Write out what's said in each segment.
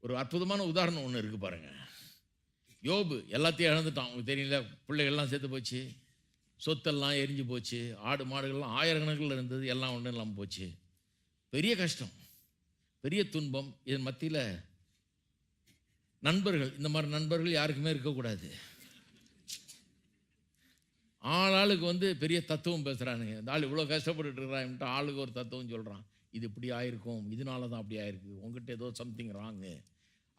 ஒரு அற்புதமான உதாரணம் ஒன்று இருக்குது பாருங்க. யோபு எல்லாத்தையும் இழந்துட்டான். உங்களுக்கு தெரியல, பிள்ளைகள்லாம் செத்து போச்சு, சொத்தெல்லாம் எரிஞ்சு போச்சு, ஆடு மாடுகள்லாம் ஆயிரக்கணக்கில் இருந்தது, எல்லாம் ஒன்றும் இல்லாமல் போச்சு. பெரிய கஷ்டம், பெரிய துன்பம். இதன் மத்தியில் நண்பர்கள், இந்த மாதிரி நண்பர்கள் யாருக்குமே இருக்கக்கூடாது. ஆளுக்கு பெரிய தத்துவம் பேசுகிறானுங்க. இந்த ஆள் இவ்வளோ கஷ்டப்பட்டுட்டு இருக்கிறான்ட்டு ஆளுக்கு ஒரு தத்துவம் சொல்கிறான். இது இப்படி ஆயிருக்கும், இதனால தான் அப்படி ஆயிருக்கு, உங்ககிட்ட ஏதோ சம்திங் ராங்கு,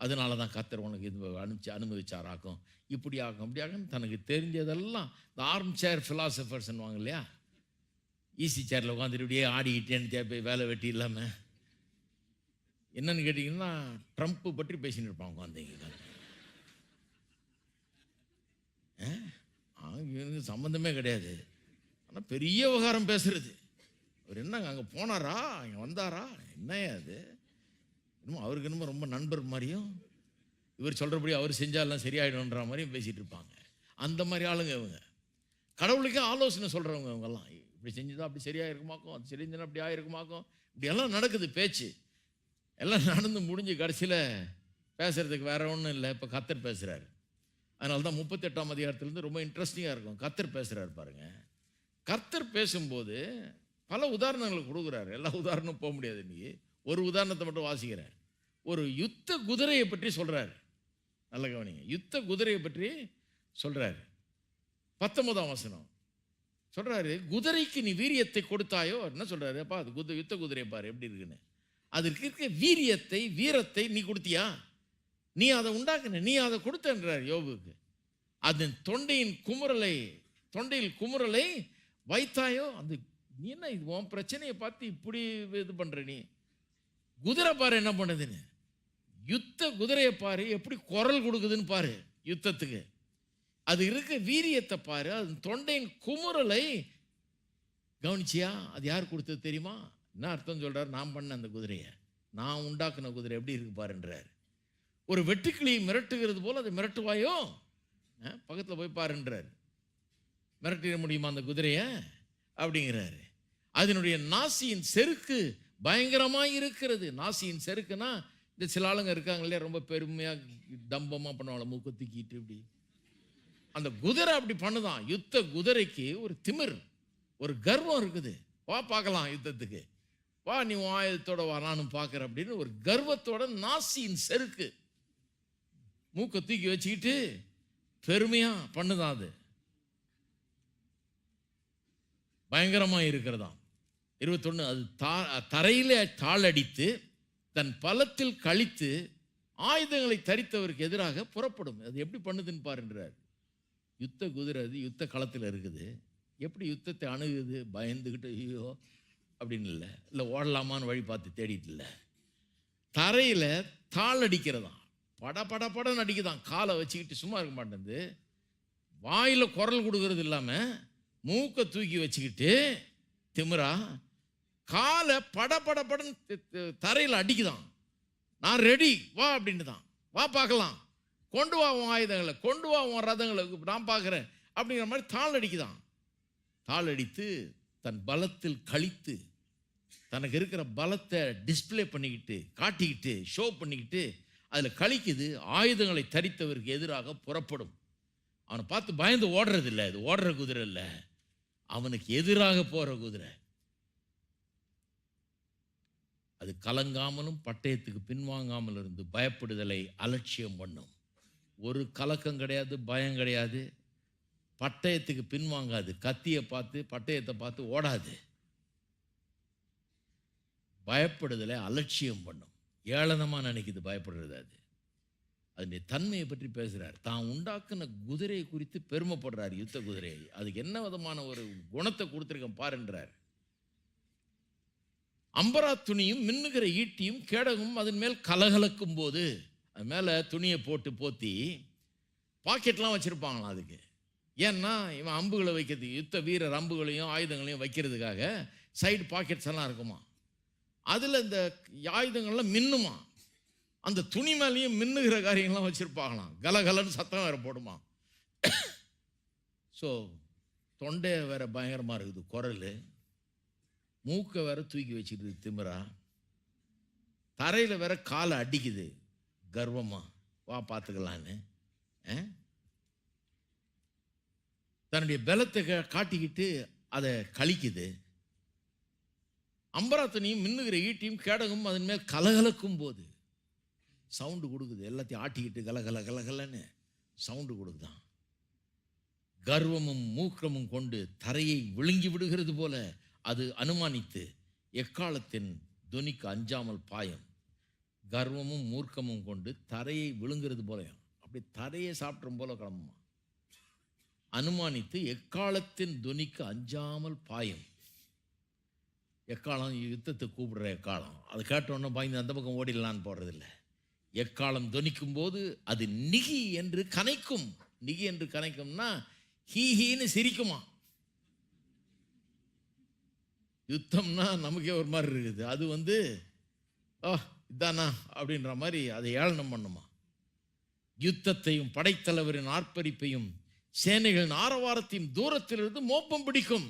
அதனால தான் கர்த்தர் உனக்கு இது அனுமதிச்சாராக்கும், இப்படி ஆகும் அப்படி ஆகும். தனக்கு தெரிஞ்சதெல்லாம் இந்த ஆர்ம் சேர் ஃபிலாசபர்ஸ்ன்னுவாங்க இல்லையா, ஈஸி சேரில் உட்காந்துட்டு இப்படியே ஆடிக்கிட்டேன்னு போய் வேலை வெட்டி இல்லாமல். என்னன்னு கேட்டிங்கன்னா, ட்ரம்ப்பு பற்றி பேசின்னு இருப்பான் உட்காந்தீங்க. எனக்கு சம்மந்தமே கிடையாது, ஆனால் பெரிய விவகாரம் பேசுறது. அவர் என்னங்க அங்கே போனாரா, அங்கே வந்தாரா, என்னையா அது, இன்னும் அவருக்கு என்னமோ ரொம்ப நண்பர் மாதிரியும், இவர் சொல்கிறபடி அவர் செஞ்சாலாம் சரியாயிடும்ன்ற மாதிரியும் பேசிகிட்டு இருப்பாங்க. அந்த மாதிரி ஆளுங்க இவங்க. கடவுளுக்கே ஆலோசனை சொல்கிறவங்க இவங்கெல்லாம். இப்படி செஞ்சுதான் அப்படி சரியாக இருக்குமாக்கும், அது செஞ்சுதான் அப்படி ஆகிருக்குமாக்கும், இப்படியெல்லாம் நடக்குது பேச்சு. எல்லாம் நடந்து முடிஞ்சு கடைசியில் பேசுகிறதுக்கு வேற ஒன்றும் இல்லை. இப்போ கர்த்தர் பேசுகிறார். அதனால தான் 38ஆம் அதிகாரத்துலேருந்து ரொம்ப இன்ட்ரெஸ்டிங்காக இருக்கும். கர்த்தர் பேசுகிறார் பாருங்கள். கர்த்தர் பேசும்போது பல உதாரணங்கள் கொடுக்குறாரு. எல்லா உதாரணமும் போக முடியாது இன்றைக்கி. ஒரு உதாரணத்தை மட்டும் வாசிக்கிறேன். ஒரு யுத்த குதிரையை பற்றி சொல்கிறார். நல்ல கவனிங்க, யுத்த குதிரையை பற்றி சொல்கிறார். 19ஆம் வசனம் சொல்கிறாரு, குதிரைக்கு நீ வீரியத்தை கொடுத்தாயோ. என்ன சொல்கிறாரு, அப்பா அது யுத்த குதிரையை பாரு எப்படி இருக்குன்னு. அதற்கு இருக்க வீரியத்தை வீரத்தை நீ கொடுத்தியா, நீ அதை உண்டாக்குன, நீ அதை கொடுத்தன்றார் யோபுக்கு. அதன் தொண்டையில் குமுறலை வைத்தாயோ. அந்த நீ என்ன இது உன் பிரச்சனையை பார்த்து இப்படி இது பண்ற, நீ குதிரை பாரு என்ன பண்ணுதுன்னு, யுத்த குதிரையை பாரு எப்படி குரல் கொடுக்குதுன்னு பாரு யுத்தத்துக்கு. அது இருக்க வீரியத்தை பாரு, அது தொண்டையின் குமுறலை கவனிச்சியா, அது யார் கொடுத்தது தெரியுமா? என்ன அர்த்தம் சொல்றாரு, நான் பண்ண அந்த குதிரையை, நான் உண்டாக்குன குதிரை எப்படி இருக்கு பாருன்றார். ஒரு வெட்டுக்கிளியை மிரட்டுகிறது போல அதை மிரட்டுவாயோ, பக்கத்தில் போய் பாருன்றார். மிரட்டிட முடியுமா அந்த குதிரையை அப்படிங்கிறாரு. அதனுடைய நாசியின் செருக்கு பயங்கரமாக இருக்கிறது. நாசியின் செருக்குன்னா இந்த சில ஆளுங்க இருக்காங்க இல்லையா, ரொம்ப பெருமையாக தம்பமாக பண்ணுவாங்க, மூக்க தூக்கிட்டு இப்படி. அந்த குதிரை அப்படி பண்ணுதான். யுத்த குதிரைக்கு ஒரு திமிர், ஒரு கர்வம் இருக்குது. வா பார்க்கலாம் யுத்தத்துக்கு, வா நீ ஆயுதத்தோட வா நானும் பார்க்குறேன் அப்படின்னு ஒரு கர்வத்தோட நாசியின் செருக்கு, மூக்க தூக்கி வச்சுக்கிட்டு பெருமையா பண்ணுதான். அது பயங்கரமா இருக்கிறதாம். 21, அது தரையிலே தாளடித்து தன் பலத்தில் கழித்து ஆயுதங்களை தரித்தவருக்கு எதிராக புறப்படும். அது எப்படி பண்ணுதுன்னு பாருன்றார். யுத்த குதிரை அது யுத்த களத்தில் இருக்குது, எப்படி யுத்தத்தை அணுகுது, பயந்துக்கிட்டு ஐயோ அப்படின்னு இல்லை ஓடலாமான்னு வழி பார்த்து தேடிட்டு இல்லை, தரையில் தாளடிக்கிறதாம், பட பட படன்னு அடிக்குதான். காலை வச்சுக்கிட்டு சும்மா இருக்க மாட்டேங்குது, வாயில் குரல் கொடுக்கறது இல்லாமல் மூக்கை தூக்கி வச்சுக்கிட்டு திமிரா காலை பட பட படன்னு தரையில் அடிக்குதான். நான் ரெடி வா அப்படின்ட்டு தான், வா பார்க்கலாம், கொண்டு வா உன் ஆயுதங்களை, கொண்டு வா உன் ரதங்களை, நான் பார்க்குறேன் அப்படிங்கிற மாதிரி தாள் அடிக்குதான். தாள் அடித்து தன் பலத்தில் கழித்து, தனக்கு இருக்கிற பலத்தை டிஸ்பிளே பண்ணிக்கிட்டு காட்டிக்கிட்டு ஷோ பண்ணிக்கிட்டு அதில் கழிக்குது. ஆயுதங்களை தரித்தவருக்கு எதிராக புறப்படும். அவனை பார்த்து பயந்து ஓடுறது இல்லை, அது ஓடுற குதிரை இல்லை, அவனுக்கு எதிராக போகிற குதிரை. அது கலங்காமலும் பட்டயத்துக்கு பின்வாங்காமல் இருந்து பயப்படுதலை அலட்சியம் பண்ணும். ஒரு கலக்கம் கிடையாது, பயம் கிடையாது, பட்டயத்துக்கு பின்வாங்காது, கத்தியை பார்த்து பட்டயத்தை பார்த்து ஓடாது, பயப்படுதலை அலட்சியம் பண்ணும், ஏளனமாக நினைக்குது பயப்படுறது. அது அதனுடைய தன்மையை பற்றி பேசுகிறார். தான் உண்டாக்குன குதிரையை குறித்து பெருமைப்படுறார். யுத்த குதிரையை, அதுக்கு என்ன விதமான ஒரு குணத்தை கொடுத்துருக்கேன் பாருன்றார். அம்பரா துணியும் மின்னுகிற ஈட்டியும் கேடகும் அதன் மேல் கலகலக்கும் போது, அது மேலே துணியை போட்டு போத்தி பாக்கெட்லாம் வச்சுருப்பாங்களாம் அதுக்கு. ஏன்னா இவன் அம்புகளை வைக்கிறதுக்கு, யுத்த வீரர் அம்புகளையும் ஆயுதங்களையும் வைக்கிறதுக்காக சைடு பாக்கெட்ஸ் எல்லாம் இருக்குமா, அதில் இந்த ஆயுதங்கள்லாம் மின்னுமா, அந்த துணி மேலேயும் மின்னுகிற காரியங்கள்லாம் வச்சுருப்பாங்களாம், கலகலன்னு சத்தம் வேறு போடுமா. ஸோ தொண்டை வேற பயங்கரமாக இருக்குது, குரல், மூக்கை வேற தூக்கி வச்சுக்கிது திமிரா, தரையில் வேற காலை அடிக்குது, கர்வமா, வா பார்த்துக்கலான்னு தன்னுடைய பலத்தை காட்டிக்கிட்டு அதை கழிக்குது. அம்பராத்தனையும் மின்னுகிற ஈட்டியும் கேடகம் அதன் மேல் கலகலக்கும் போது சவுண்டு கொடுக்குது. எல்லாத்தையும் ஆட்டிக்கிட்டு கலகல கலகலன்னு சவுண்டு கொடுக்குதான். கர்வமும் மூக்கமும் கொண்டு தரையை விழுங்கி விடுகிறது போல அது அனுமானித்து எக்காலத்தின் துனிக்கு அஞ்சாமல் பாயம். கர்வமும் மூர்க்கமும் கொண்டு தரையை விழுங்கிறது போல, அப்படி தரையை சாப்பிட்டும் போல கிளம்புமா. அனுமானித்து எக்காலத்தின் துனிக்கு அஞ்சாமல் பாயம். எக்காலம் யுத்தத்தை கூப்பிடுற எக்காலம், அது கேட்டோன்னா பயந்து அந்த பக்கம் ஓடிடலான்னு போடுறதில்லை. எக்காலம் துணிக்கும் போது அது நிகி என்று கனைக்கும். நிகி என்று கனைக்கும்னா ஹீஹின்னு சிரிக்குமா. யுத்தம்னா நமக்கே ஒரு மாதிரி இருக்குது. அது இதானா அப்படின்ற மாதிரி அதை ஏளனம் பண்ணுமா. யுத்தத்தையும் படைத்தலைவரின் ஆர்ப்பரிப்பையும் சேனைகளின் ஆரவாரத்தையும் தூரத்திலிருந்து மோப்பம் பிடிக்கும்.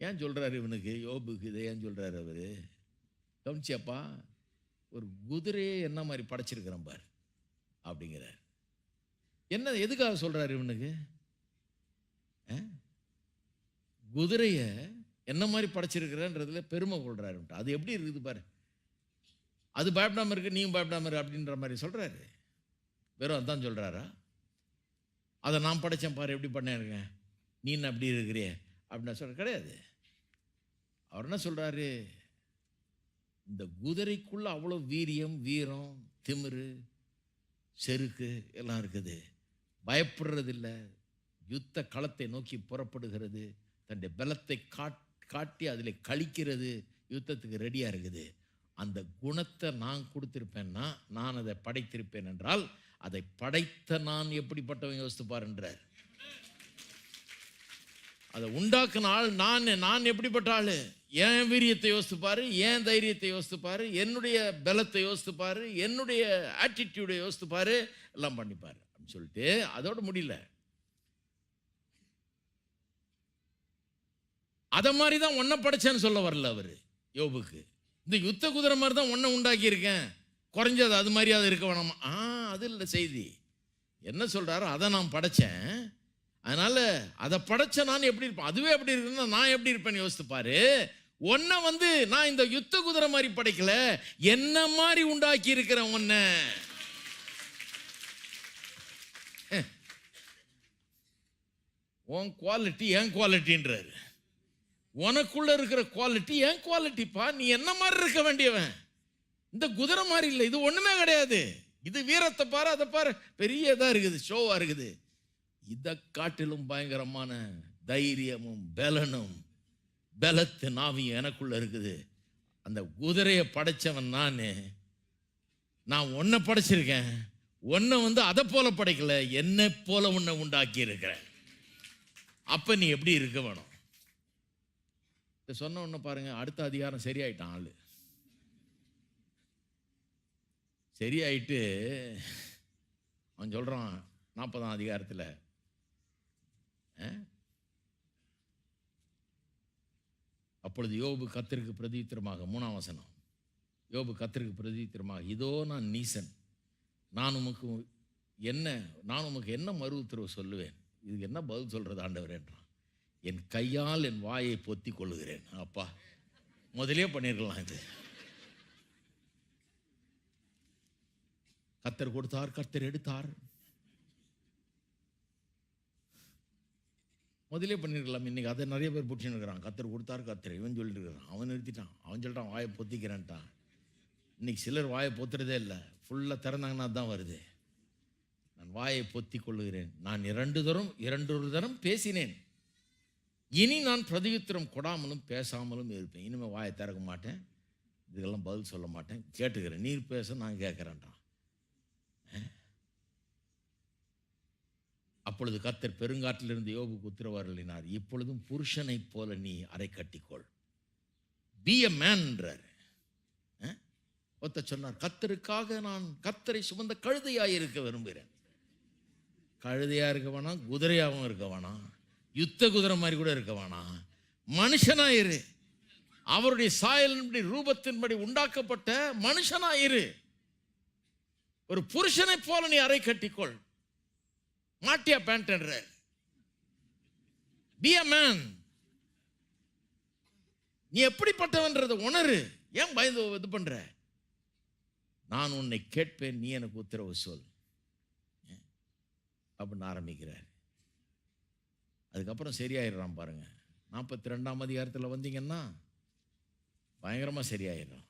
ஏன் சொல்றாரு இவனுக்கு, யோபுக்கு இதை ஏன் சொல்றாரு அவரு? கவனிச்சியாப்பா, ஒரு குதிரையை என்ன மாதிரி படைச்சிருக்கிறேன் பார் அப்படிங்கிறார். என்ன எதுக்காக சொல்றாரு இவனுக்கு? குதிரைய என்ன மாதிரி படைச்சிருக்கிறேன்றதுல பெருமை கொள்றாரு. அது எப்படி இருக்குது பாரு, அது பயப்படாம இருக்கு, நீயும் பயப்படாம இருக்கு அப்படின்ற மாதிரி சொல்றாரு. வெறும் அதான் சொல்றாரா? அதை நான் படைச்சேன் பாரு, எப்படி பண்ணேன், நீ என்ன அப்படி இருக்கிறிய அப்படின்னு சொல்ற கிடையாது. அவர் என்ன சொல்றாரு, இந்த குதிரைக்குள்ள அவ்வளோ வீரியம், வீரம், திமிரு, செருக்கு எல்லாம் இருக்குது. பயப்படுறதில்லை, யுத்த களத்தை நோக்கி புறப்படுகிறது, தன்னுடைய பலத்தை காட்டி அதில் கழிக்கிறது, யுத்தத்துக்கு ரெடியாக இருக்குது. அந்த குணத்தை நான் கொடுத்திருப்பேன்னா, நான் அதை படைத்திருப்பேன் என்றால், அதை படைத்த நான் எப்படிப்பட்டவன் யோசித்துப்பார் என்றார். அதை உண்டாக்குன ஆள் நான் எப்படிப்பட்ட ஆள், என் வீரியத்தை யோசித்துப்பாரு, என் தைரியத்தை யோசித்துப்பாரு, என்னுடைய பலத்தை யோசித்துப்பாரு, என்னுடைய ஆட்டிடியூடை யோசித்துப்பாரு, எல்லாம் பண்ணிப்பாரு அப்படின்னு சொல்லிட்டு அதோட முடியல. அதை மாதிரி தான் ஒன்றை படைச்சேன்னு சொல்ல வரல அவரு யோபுக்கு. இந்த யுத்த குதிரை மாதிரி தான் ஒன்றை உண்டாக்கி இருக்கேன், குறைஞ்சது அது மாதிரி அது இருக்க வேணாமா. அது இல்லை செய்தி. என்ன சொல்றாரு, அதை நான் படைச்சேன், அதனால அதை படைச்ச நான் எப்படி இருப்பேன், அதுவே எப்படி இருக்குன்னா நான் எப்படி இருப்பேன்னு யோசித்து பாரு. ஒன்ன நான் இந்த யுத்த குதிரை மாதிரி படைக்கல, என்ன மாதிரி உண்டாக்கி இருக்கிறேன் ஒன்ன. உன் குவாலிட்டி என் குவாலிட்டின்றாரு. உனக்குள்ள இருக்கிற குவாலிட்டி என் குவாலிட்டிப்பா, நீ என்ன மாதிரி இருக்க வேண்டியவன். இந்த குதிரை மாதிரி இல்லை, இது ஒண்ணுமே கிடையாது. இது வீரத்தை பாரு, அதை பாரு, பெரிய இதா இருக்குது, ஷோவா இருக்குது. இதை காட்டிலும் பயங்கரமான தைரியமும் பலனும் பலத்தின் ஆவியும் எனக்குள்ள இருக்குது. அந்த குதிரையை படைச்சவன் நான் ஒன்றை படைச்சிருக்கேன், ஒன்றை அதை போல படைக்கல, என்னை போல உன்னை உண்டாக்கி இருக்கிறேன். அப்ப நீ எப்படி இருக்க வேணும். சொன்ன உடனே பாருங்க, அடுத்த அதிகாரம் சரியாயிட்டான் ஆளு. சரியாயிட்டு அவன் சொல்றான் 40ஆம் அதிகாரத்தில், அப்பொழுது யோபு கர்த்தருக்கு பிரதித்திரமாக, 3ஆம் வசனம், யோபு கர்த்தருக்கு பிரதித்திரமாக, இதோ நான் நீசன், நான் உமக்கு என்ன மறு உத்தரவு சொல்லுவேன், இதுக்கு என்ன பதில் சொல்றது ஆண்டவர் என்றான். என் கையால் என் வாயை பொத்தி கொள்ளுகிறேன். அப்பா, முதலே பண்ணிருக்கலாம். இது கர்த்தர் கொடுத்தார், கர்த்தர் எடுத்தார், முதலே பண்ணிருக்கலாம். இன்னைக்கு அதை நிறைய பேர் பிடிச்சின்னு இருக்கிறான். கர்த்தர் கொடுத்தார், கர்த்தர் இவன் சொல்லிட்டு இருக்கிறான், அவன் நிறுத்திட்டான், அவன் சொல்லிட்டான் வாயை பொத்திக்கிறேன்ட்டான். இன்னைக்கு சிலர் வாயை பொத்துறதே இல்லை, ஃபுல்லாக திறந்தாங்கன்னா தான் வருது. நான் வாயை பொத்தி கொள்ளுகிறேன், நான் இரண்டொரு தரம் பேசினேன், இனி நான் பிரதியுத்திரம் கொடாமலும் பேசாமலும் இருப்பேன். இனிமேல் வாயை திறக்க மாட்டேன், இதுக்கெல்லாம் பதில் சொல்ல மாட்டேன், கேட்டுக்கிறேன், நீர் பேச நான் கேட்குறேன்ட்டான். அப்பொழுது கர்த்தர் பெருங்காற்றிலிருந்து யோபுக்கு உத்தரவு அருளினார், இப்பொழுதும் புருஷனை போல நீ அரை கட்டிக்கொள், பி எ மேன்ன்றார். ஒருத்த சொன்னார், கர்த்தருக்காக நான் கர்த்தரை சுமந்த கழுதையாக இருக்க விரும்புகிறேன். கழுதையாக இருக்க வேணாம், குதிரையாகவும் இருக்க வேணாம், யுத்த குதிரை மாதிரி கூட இருக்க வேணாம், மனுஷனாயிரு, அவருடைய சாயலின்படி ரூபத்தின்படி உண்டாக்கப்பட்ட மனுஷனாயிரு. ஒரு புருஷனை போல நீ அறை கட்டிக்கொள். மாட்டியா பேண்ட் பி a man. நீ எப்படிப்பட்டவன்றத உணரு. ஏன் பயந்து இது பண்ற? நான் உன்னை கேட்பேன், நீ எனக்கு உத்தரவு சொல் அப்படின்னு ஆரம்பிக்கிறார். அதுக்கப்புறம் சரியாயிடுறான் பாருங்க. 42ஆம் அதிகாரத்தில் வந்தீங்கன்னா பயங்கரமா சரியாயிடும்.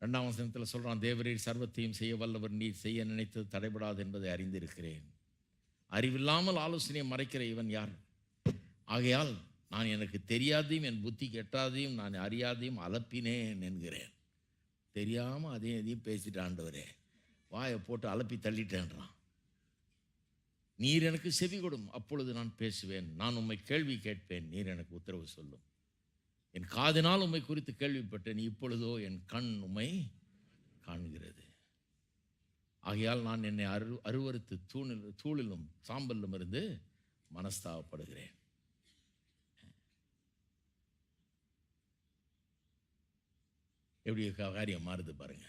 2ஆம் வசனத்தில் சொல்றான், தேவரீர் சர்வத்தையும் செய்ய வல்லவர், நீர் செய்ய நினைத்தது தடைபடாது என்பதை அறிந்திருக்கிறேன். அறிவில்லாமல் ஆலோசனையை மறைக்கிற இவன் யார்? ஆகையால் நான் எனக்கு தெரியாதையும் என் புத்தி கெட்டாதையும் நான் அறியாதையும் அலப்பினேன் என்கிறேன். தெரியாமல் அதையும் எதையும் பேசிட்டு ஆண்டவரே, வாயை போட்டு அலப்பி தள்ளிட்டேன்றான். நீர் எனக்கு செவி கொடும், அப்பொழுது நான் பேசுவேன். நான் உம்மை கேள்வி கேட்பேன், நீர் எனக்கு உத்தரவு சொல்லும். என் காதினால் உம்மை குறித்து கேள்விப்பட்டேன், இப்பொழுதோ என் கண் உம்மை காண்கிறது. ஆகையால் நான் என்னை அருவருத்து தூளிலும் சாம்பலிலும் இருந்து மனஸ்தாபப்படுகிறேன். எப்படி காரியம் மாறுது பாருங்க.